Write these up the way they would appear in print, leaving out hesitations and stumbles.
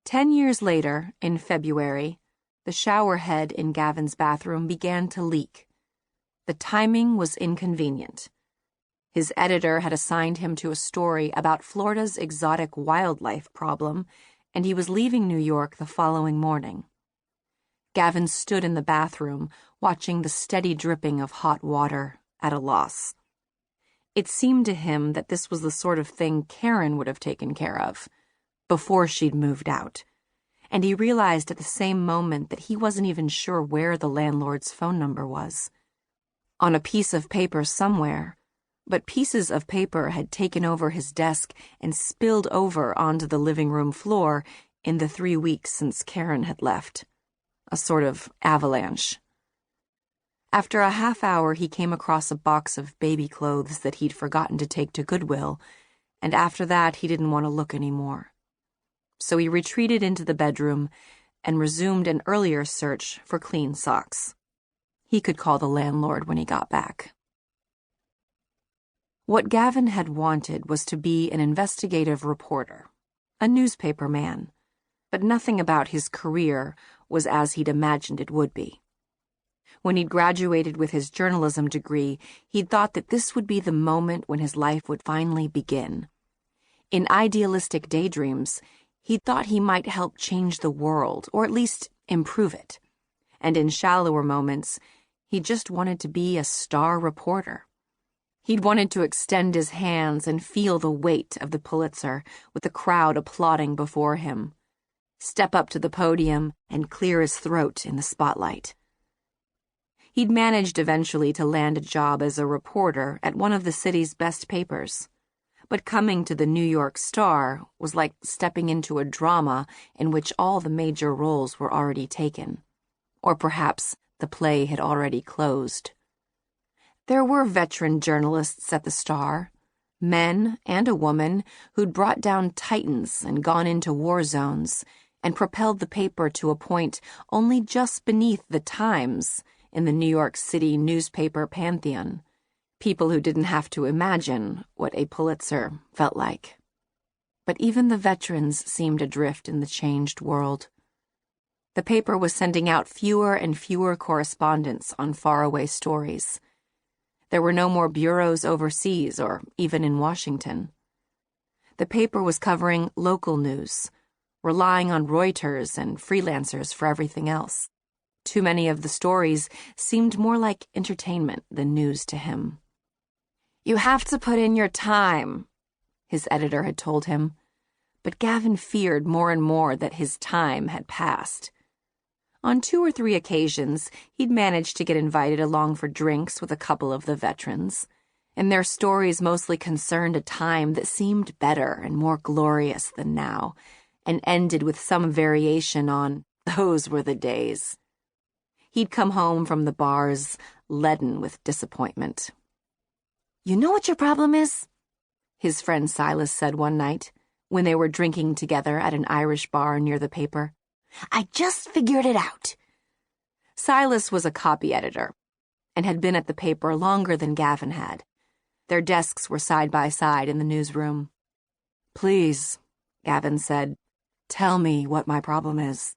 10 years later, in February, the shower head in Gavin's bathroom began to leak. The timing was inconvenient. His editor had assigned him to a story about Florida's exotic wildlife problem, and he was leaving New York the following morning. Gavin stood in the bathroom, watching the steady dripping of hot water, at a loss. It seemed to him that this was the sort of thing Karen would have taken care of, before she'd moved out, and he realized at the same moment that he wasn't even sure where the landlord's phone number was. On a piece of paper somewhere, but pieces of paper had taken over his desk and spilled over onto the living room floor in the 3 weeks since Karen had left. A sort of avalanche. After a half hour, he came across a box of baby clothes that he'd forgotten to take to Goodwill, and after that he didn't want to look anymore. So he retreated into the bedroom and resumed an earlier search for clean socks. He could call the landlord when he got back. What Gavin had wanted was to be an investigative reporter, a newspaper man, but nothing about his career was as he'd imagined it would be. When he'd graduated with his journalism degree, he'd thought that this would be the moment when his life would finally begin. In idealistic daydreams, he thought he might help change the world, or at least improve it. And in shallower moments, he just wanted to be a star reporter. He'd wanted to extend his hands and feel the weight of the Pulitzer with the crowd applauding before him. Step up to the podium and clear his throat in the spotlight. He'd managed eventually to land a job as a reporter at one of the city's best papers. But coming to the New York Star was like stepping into a drama in which all the major roles were already taken. Or perhaps the play had already closed. There were veteran journalists at the Star, men and a woman who'd brought down titans and gone into war zones and propelled the paper to a point only just beneath the Times in the New York City newspaper pantheon. People who didn't have to imagine what a Pulitzer felt like. But even the veterans seemed adrift in the changed world. The paper was sending out fewer and fewer correspondents on faraway stories. There were no more bureaus overseas or even in Washington. The paper was covering local news, relying on Reuters and freelancers for everything else. Too many of the stories seemed more like entertainment than news to him. "You have to put in your time," his editor had told him, but Gavin feared more and more that his time had passed. On 2 or 3 occasions, he'd managed to get invited along for drinks with a couple of the veterans, and their stories mostly concerned a time that seemed better and more glorious than now, and ended with some variation on "those were the days." He'd come home from the bars, leaden with disappointment. "You know what your problem is?" his friend Silas said one night, when they were drinking together at an Irish bar near the paper. "I just figured it out." Silas was a copy editor, and had been at the paper longer than Gavin had. Their desks were side by side in the newsroom. "Please," Gavin said, "tell me what my problem is."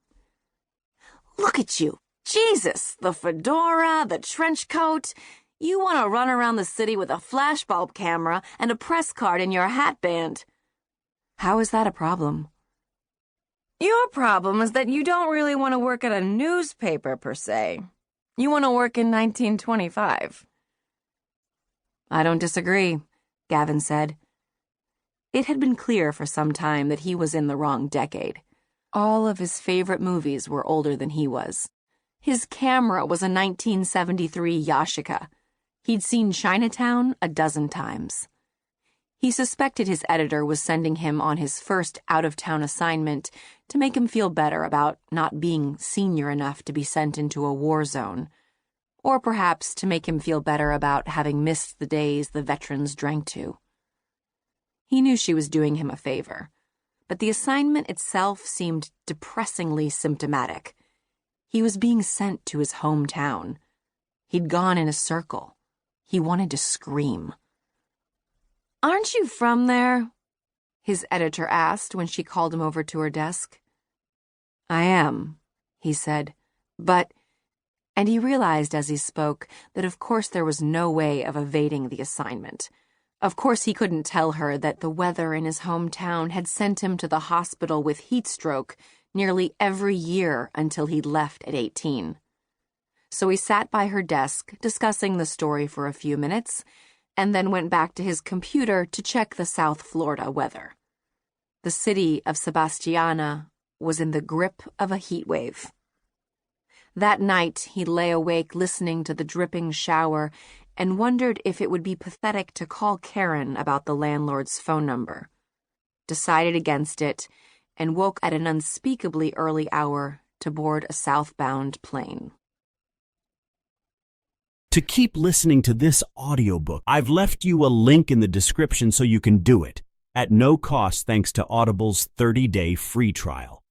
"Look at you. Jesus, the fedora, the trench coat. You want to run around the city with a flashbulb camera and a press card in your hatband." "How is that a problem?" "Your problem is that you don't really want to work at a newspaper, per se. You want to work in 1925. "I don't disagree," Gavin said. It had been clear for some time that he was in the wrong decade. All of his favorite movies were older than he was. His camera was a 1973 Yashica. He'd seen Chinatown a dozen times. He suspected his editor was sending him on his first out-of-town assignment to make him feel better about not being senior enough to be sent into a war zone, or perhaps to make him feel better about having missed the days the veterans drank to. He knew she was doing him a favor, but the assignment itself seemed depressingly symptomatic. He was being sent to his hometown. He'd gone in a circle. He wanted to scream. "Aren't you from there?" his editor asked when she called him over to her desk. I am, he said, but... And he realized as he spoke that of course there was no way of evading the assignment. Of course he couldn't tell her that the weather in his hometown had sent him to the hospital with heat stroke nearly every year until he'd left at 18. So he sat by her desk discussing the story for a few minutes and then went back to his computer to check the South Florida weather. The city of Sebastiana was in the grip of a heat wave. That night, he lay awake listening to the dripping shower and wondered if it would be pathetic to call Karen about the landlord's phone number. Decided against it and woke at an unspeakably early hour to board a southbound plane. To keep listening to this audiobook, I've left you a link in the description so you can do it, at no cost thanks to Audible's 30-day free trial.